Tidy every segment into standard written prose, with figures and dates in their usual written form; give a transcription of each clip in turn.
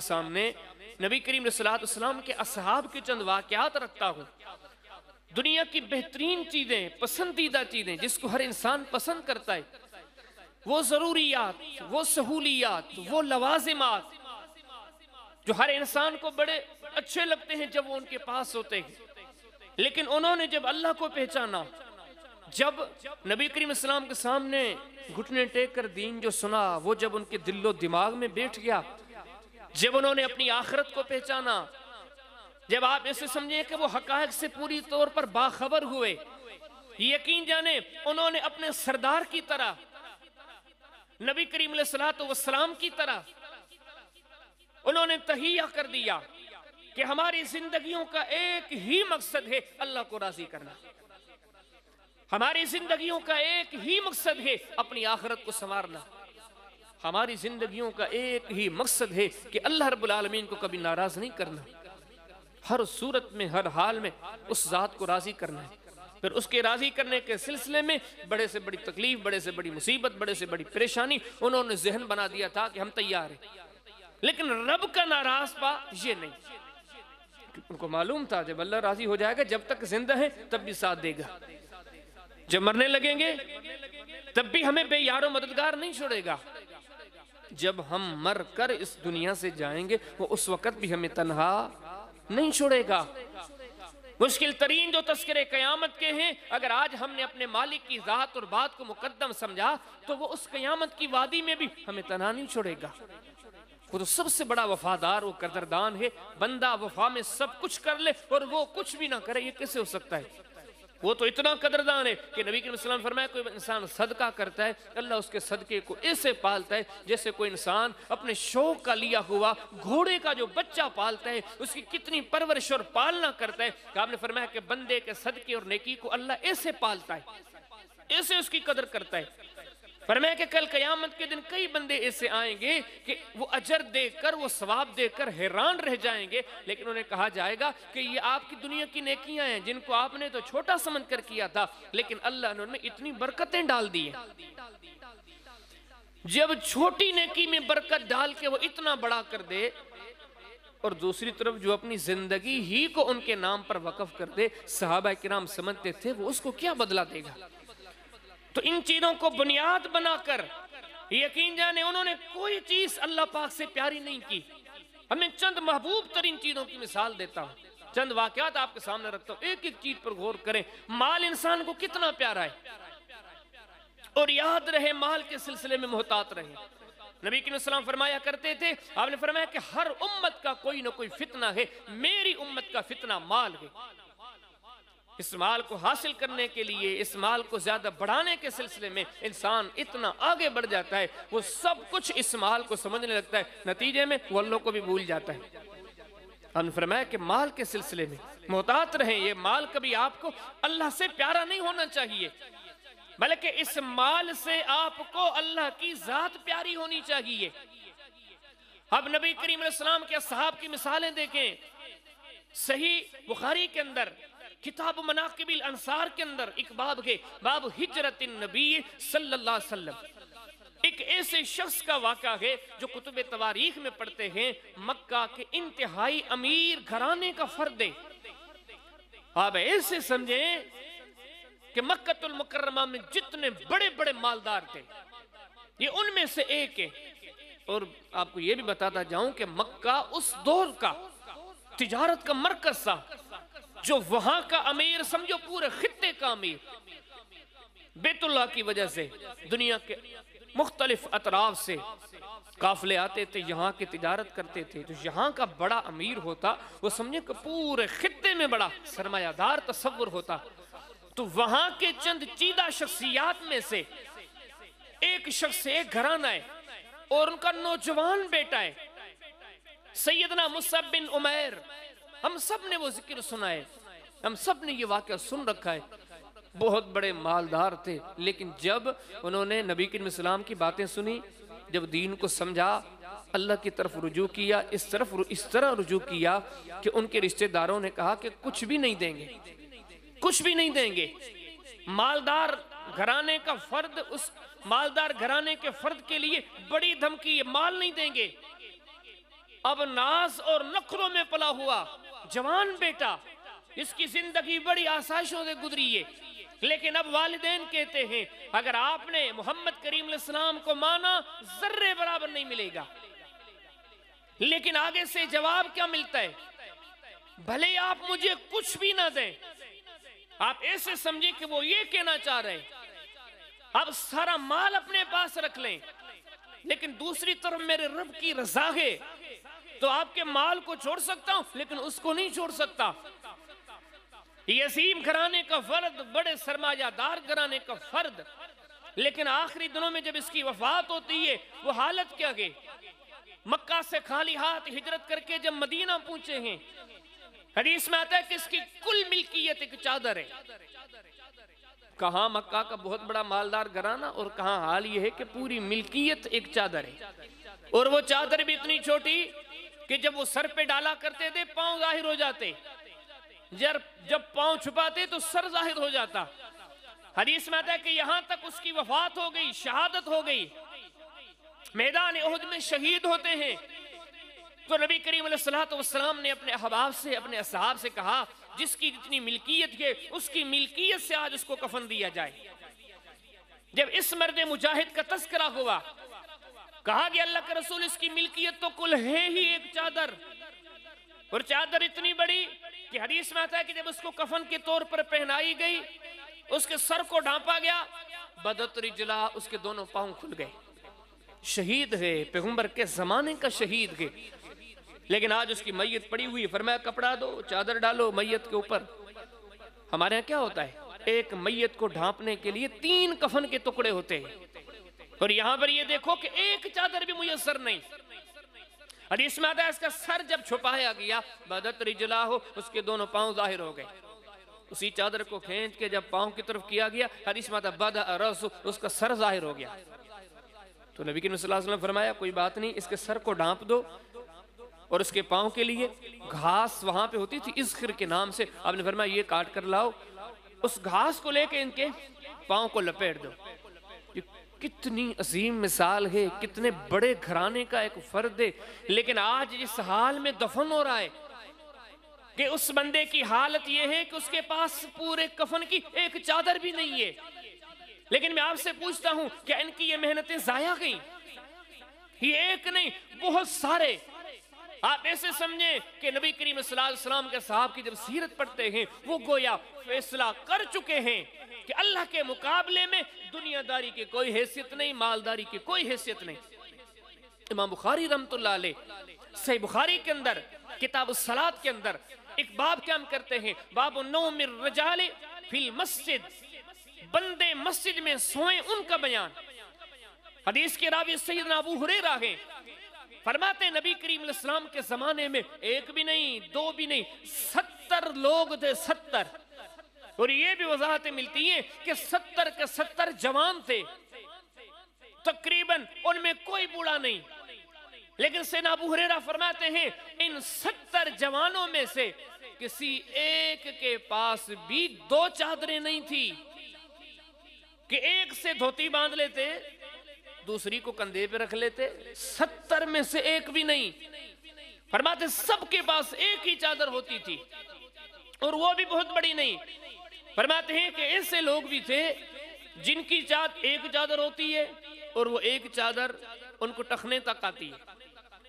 सामने नबी करीम सल्लल्लाहु अलैहि वसल्लम के असहाब के चंद वाक़यात रखता हूँ। दुनिया की बेहतरीन चीजें, पसंदीदा चीजें जिसको हर इंसान पसंद करता है, वो जरूरियात, वो सहूलियात, वो लवाजिमात जो हर इंसान को बड़े अच्छे लगते हैं जब वो उनके पास होते हैं, लेकिन उन्होंने जब अल्लाह को पहचाना, जब नबी करीम सल्लल्लाहु अलैहि वसल्लम के सामने घुटने टेक कर दीन जो सुना, वो जब उनके दिलो दिमाग में बैठ गया, जब उन्होंने अपनी आखिरत को पहचाना, जब आप ऐसे समझे कि वो हकायक से पूरी तौर पर बाखबर हुए, यकीन जाने उन्होंने अपने सरदार की तरह, नबी करीम सल्लल्लाहु अलैहि वसल्लम की तरह उन्होंने तहिया कर दिया कि हमारी जिंदगियों का एक ही मकसद है अल्लाह को राजी करना, हमारी जिंदगियों का एक ही मकसद है अपनी आखिरत को संवारना, हमारी जिंदगियों का एक ही मकसद है कि अल्लाह रब्बुल आलमीन को कभी नाराज नहीं करना, हर सूरत में, हर हाल में उस जात को राजी करना है। फिर उसके राजी करने के सिलसिले में बड़े से बड़ी तकलीफ, बड़े से बड़ी मुसीबत, बड़े से बड़ी परेशानी उन्होंने जहन बना दिया था कि हम तैयार हैं, लेकिन रब का नाराज पा ये नहीं। उनको मालूम था जब अल्लाह राजी हो जाएगा, जब तक जिंदा है तब भी साथ देगा, जब मरने लगेंगे तब भी हमें बेयारो मददगार नहीं छोड़ेगा, जब हम मर कर इस दुनिया से जाएंगे वो उस वक्त भी हमें तन्हा नहीं छोड़ेगा। मुश्किल तरीन जो तस्करे कयामत के हैं, अगर आज हमने अपने मालिक की जात और बात को मुकद्दम समझा तो वो उस कयामत की वादी में भी हमें तन्हा नहीं छोड़ेगा। वो तो सबसे बड़ा वफादार, वो कदरदान है। बंदा वफा में सब कुछ कर ले और वो कुछ भी ना करे, ये कैसे हो सकता है? वो तो इतना कदरदान है कि नबी करीम सल्लल्लाहु अलैहि वसल्लम फरमाया, कोई इंसान सदका करता है, अल्लाह उसके सदके को ऐसे पालता है जैसे कोई इंसान अपने शौक का लिया हुआ घोड़े का जो बच्चा पालता है, उसकी कितनी परवरिश और पालना करता है। आपने फरमाया कि बंदे के सदके और नेकी को अल्लाह ऐसे पालता है, ऐसे उसकी कदर करता है। फरमाया कि कल कयामत के दिन कई बंदे ऐसे आएंगे कि वो अजर देकर, वो सवाब देकर हैरान रह जाएंगे, लेकिन उन्हें कहा जाएगा कि ये आपकी दुनिया की नेकियां हैं जिनको आपने तो छोटा समझकर किया था, लेकिन अल्लाह ने उनमें इतनी बरकतें डाल दी हैं। जब छोटी नेकी में बरकत डाल के वो इतना बड़ा कर दे, और दूसरी तरफ जो अपनी जिंदगी ही को उनके नाम पर वक्फ कर दे, सहाबा किराम समझते थे वो उसको क्या बदला देगा। तो इन चीजों को बुनियाद बनाकर यकीन जाने उन्होंने कोई चीज अल्लाह पाक से प्यारी नहीं की। हमें चंद महबूब तरीन चीजों की मिसाल देता हूं, चंद वाकयात आपके सामने रखता हूं, एक एक चीज पर गौर करें। माल इंसान को कितना प्यारा है, और याद रहे माल के सिलसिले में मोहतात रहे। नबी के सलाम फरमाया करते थे, आपने फरमाया कि हर उम्मत का कोई ना कोई फितना है, मेरी उम्मत का फितना माल है। इस माल को हासिल करने के लिए, इस माल को ज्यादा बढ़ाने के सिलसिले में इंसान इतना आगे बढ़ जाता है, वो सब कुछ इस माल को समझने लगता है, नतीजे में वो अल्लाह को भी भूल जाता है। हमने फरमाया कि माल के सिलसिले में मोहतात रहें। ये माल कभी आपको अल्लाह से प्यारा नहीं होना चाहिए, बल्कि इस माल से आपको अल्लाह की जात प्यारी होनी चाहिए। अब नबी करीम अलैहि सलाम के असहाब की मिसालें देखें। सही बुखारी के अंदर किताब मनाकिबिल अंसार के अंदर एक बाब है, बाब हिजरतिन नबी सल्लल्लाहु अलैहि वसल्लम। एक ऐसे शख्स का वाक़ा है जो कुतुब तवारीख में पढ़ते हैं, मक्का के इंतहाई अमीर घराने का फर्द है। आप ऐसे समझें कि मक्कतुल मुकर्रमा में जितने बड़े बड़े मालदार थे, ये उनमें से एक है। और आपको ये भी बताता जाऊं कि मक्का उस दौर का तिजारत का मरकज था, जो वहां का अमीर समझो पूरे खित्ते का अमीर, बैतुल्लाह की वजह से दुनिया के मुख्तलिफ अतराफ से काफले आते थे, यहाँ की तिजारत करते थे। तो यहाँ का बड़ा अमीर होता, वो समझे कि पूरे खित्ते में बड़ा सरमायादार तस्वुर होता। तो वहां के चंद चीदा शख्सियात में से एक शख्स, एक घराना है, और उनका नौजवान बेटा है सैयदना मुसअब बिन उमैर। हम सब ने वो जिक्र सुना है, हम सब ने ये वाक़या सुन रखा है। बहुत बड़े मालदार थे, लेकिन जब उन्होंने नबी करीम सल्लल्लाहु की बातें सुनी, जब दीन को समझा, अल्लाह की तरफ रुजू किया, इस तरह रुजू किया कि उनके रिश्तेदारों ने कहा कि कुछ भी नहीं देंगे, कुछ भी नहीं देंगे। मालदार घराने का फर्द, उस मालदार घराने के फर्द के लिए बड़ी धमकी, माल नहीं देंगे। अब नाज और नखरों में पला हुआ जवान बेटा, इसकी जिंदगी बड़ी आसाइशों से गुजरी है, लेकिन अब वालिदैन कहते हैं अगर आपने मोहम्मद करीम अलैहिस्सलाम को माना, जर्रे बराबर नहीं मिलेगा। लेकिन आगे से जवाब क्या मिलता है, भले आप मुझे कुछ भी ना दें, आप ऐसे समझे कि वो ये कहना चाह रहे हैं आप सारा माल अपने पास रख लें, लेकिन दूसरी तरफ मेरे रब की रजा है तो आपके माल को छोड़ सकता हूं, लेकिन उसको नहीं छोड़ सकता। यसीम घराने का फर्द, बड़े सरमायादार घराने का फर्द, लेकिन आखिरी दिनों में जब इसकी वफात होती है, वो हालत क्या है। मक्का से खाली हाथ हिजरत करके जब मदीना पहुंचे हैं, हदीस में आता है कि इसकी कुल मिल्कियत एक चादर है। कहां मक्का का बहुत बड़ा मालदार घराना, और कहां हाल ये है कि पूरी मिल्कियत एक चादर है। और वो चादर भी इतनी छोटी कि जब वो सर पे डाला करते थे पांव जाहिर हो जाते, जब पांव छुपाते तो सर जाहिर हो जाता। हदीस में आता है कि यहां तक उसकी वफात हो गई, शहादत हो गई, मैदान उहद में शहीद होते हैं। तो नबी करीम अलैहिस्सलातु वस्सलाम ने अपने अहबाब से, अपने असहाब से कहा, जिसकी जितनी मिल्कियत है उसकी मिल्कियत से आज उसको कफन दिया जाए। जब इस मर्द मुजाहिद का तस्करा हुआ, कहा कि अल्लाह के रसूल इसकी मिल्कियत तो कुल है ही एक चादर, और चादर इतनी बड़ी कि हदीस में आता है कि जब उसको कफन के तौर पर पहनाई गई, उसके सर को ढांपा गया, बदत रिजला, उसके दोनों पांव खुल गए। शहीद है, पैगंबर के जमाने का शहीद है, लेकिन आज उसकी मैयत पड़ी हुई। फरमाया कपड़ा दो, चादर डालो मैयत के ऊपर। हमारे यहाँ क्या होता है, एक मैयत को ढांपने के लिए 3 कफन के टुकड़े होते हैं, और यहां पर ये देखो कि एक चादर भी मुयस्सर नहीं। हदीस में आता है इसका सर जब छुपाया गया, बदत रिजला हो, उसके दोनों पांव जाहिर हो गए। उसी चादर को खींच के जब पांव की तरफ किया गया, हदीस में आता बदा रस, उसका सर जाहिर हो गया। तो नबी करीम सल्लल्लाहु अलैहि वसल्लम फरमाया कोई बात नहीं, इसके सर को ढांप दो। और उसके पांव के लिए घास वहां पे होती थी इज़खिर के नाम से, आपने फरमाया ये काट कर लाओ, उस घास को लेके इनके पांव को लपेट दो। कितनी अजीम मिसाल है, कितने बड़े घराने का एक फर्द है, लेकिन आज जिस हाल में दफन हो रहा है कि उस बंदे की हालत यह है कि उसके पास पूरे कफन की एक चादर भी नहीं है। लेकिन मैं आपसे पूछता हूं क्या इनकी ये मेहनतें जाया गई? ये एक नहीं, बहुत सारे। आप ऐसे समझे कि नबी करीम सल्लल्लाहु अलैहि वसल्लम के साहब की जब सीरत पढ़ते हैं, वो गोया फैसला कर चुके हैं कि अल्लाह के मुकाबले में दुनियादारी की कोई हैसियत नहीं, मालदारी की कोई हैसियत नहीं। इमाम बुखारी रहमतुल्लाह अलैह सही बुखारी के अंदर किताब सलात के अंदर एक बाब क्या हम करते हैं, बाब नौमिर रजाले फिल मस्जिद, बंदे मस्जिद में सोए उनका बयान। हदीस के रावी सैयदना अबू हुरैरा हैं, फरमाते नबी करीम इस्लाम के जमाने में एक भी नहीं, 2 भी नहीं, 70 लोग थे, 70। और ये भी वजाहतें मिलती हैं कि 70 के 70 जवान थे, तकरीबन उनमें कोई बूढ़ा नहीं। लेकिन सैयदना अबू हुरैरा फरमाते हैं इन 70 जवानों में से किसी एक के पास भी 2 चादरें नहीं थी कि एक से धोती बांध लेते, दूसरी को कंधे पे रख लेते। 70 में से एक भी नहीं। फरमाते सबके पास एक ही चादर होती थी, और वो भी बहुत बड़ी नहीं। फरमाते हैं कि ऐसे लोग भी थे जिनकी एक चादर होती है और वो एक चादर उनको टखने तक आती है।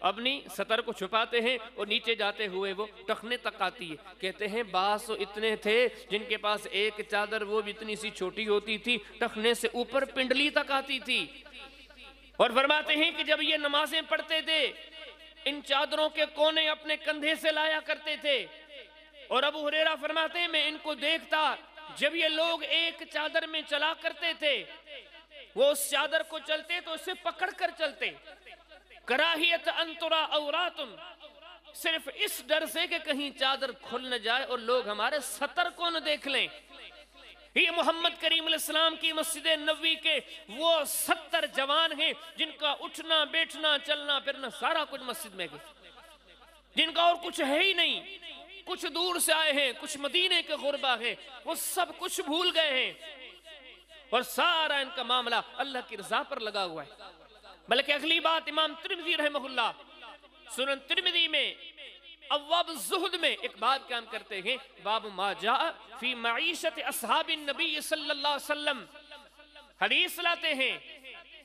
अपनी सतर को छुपाते हैं और नीचे जाते हुए वो टखने तक आती है। कहते हैं बास इतने थे जिनके पास एक चादर वो भी इतनी सी छोटी होती थी, टखने से ऊपर पिंडली तक आती थी। और फरमाते हैं कि जब ये नमाजें पढ़ते थे, इन चादरों के कोने अपने कंधे से लाया करते थे। और अबू हुरैरा फरमाते हैं मैं इनको देखता, जब ये लोग एक चादर में चला करते थे, वो उस चादर को चलते तो उसे पकड़ कर चलते। कराहियत अंतुरा औरातुन, सिर्फ इस डर से कि कहीं चादर खुल न जाए और लोग हमारे सतर को न देख लें। ये मोहम्मद करीम अलैहिस्सलाम की मस्जिद नबवी के वो 70 जवान हैं जिनका उठना बैठना चलना फिरना सारा कुछ मस्जिद में है, जिनका और कुछ है ही नहीं। कुछ दूर से आए हैं, कुछ मदीने के गुरबा है, वो सब कुछ भूल गए हैं और सारा इनका मामला अल्लाह की रजा पर लगा हुआ है। बल्कि अगली बात इमाम तिरमिज़ी रहमहुल्लाह सुनन तिरमिज़ी में अब्वाब ज़ुहद में एक बात काम करते हैं, बाब मा जा फी मईशत अस्हाबिन नबी सल्लल्लाहु अलैहि वसल्लम, हदीस लाते हैं।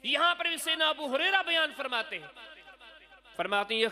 यहाँ पर भी सैयदना अबू हुरैरा बयान फरमाते हैं,